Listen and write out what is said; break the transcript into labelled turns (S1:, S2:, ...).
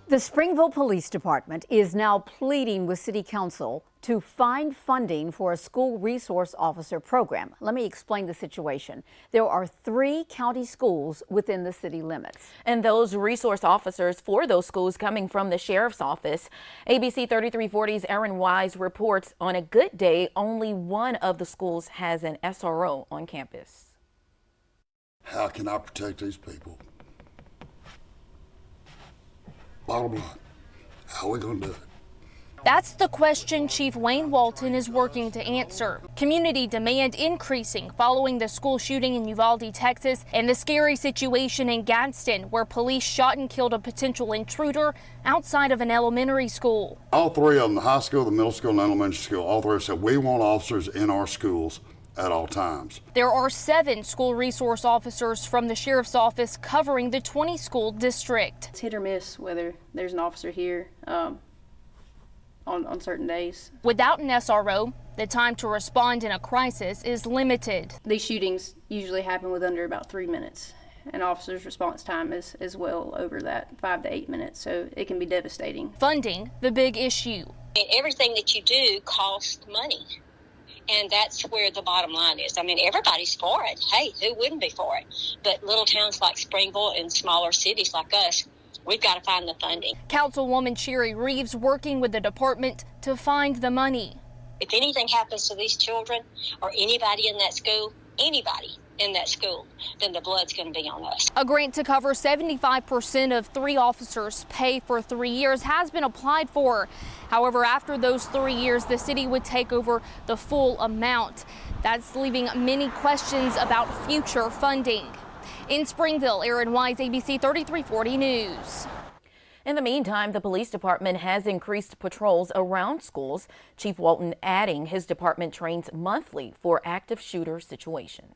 S1: The Springville Police Department is now pleading with City Council to find funding for a school resource officer program. Let me explain the situation. There are 3 county schools within the city limits.
S2: And those resource officers for those schools coming from the sheriff's office. ABC 3340's ERIN reports on a good day, only one of the schools has an SRO on campus.
S3: How can I protect these people? Bottom line, how are we going to do it?
S4: That's the question Chief Wayne Walton is working to answer. Community demand increasing following the school shooting in Uvalde, Texas, and the scary situation in Gadsden, where police shot and killed a potential intruder outside of an elementary school.
S3: All 3 of them, the high school, the middle school, and elementary school, all 3 have said we want officers in our schools at all times.
S4: There are 7 school resource officers from the sheriff's office covering the 20 school district.
S5: It's hit or miss whether there's an officer here on certain days.
S4: Without an SRO, the time to respond in a crisis is limited.
S5: These shootings usually happen with under about 3 minutes. An officer's response time is well over that, 5 to 8 minutes, so it can be devastating.
S4: Funding, the big issue.
S6: And everything that you do costs money. And that's where the bottom line is. I mean, everybody's for it. Hey, who wouldn't be for it? But little towns like Springville and smaller cities like us, we've got to find the funding.
S4: Councilwoman Sherry Reeves working with the department to find the money.
S6: If anything happens to these children or anybody in that school, then the blood's going to be on us.
S4: A grant to cover 75% of 3 officers' pay for 3 years has been applied for. However, after those 3 years, the city would take over the full amount. That's leaving many questions about future funding. In Springville, ERIN ABC 3340 News.
S2: In the meantime, the police department has increased patrols around schools. Chief Walton adding his department trains monthly for active shooter situations.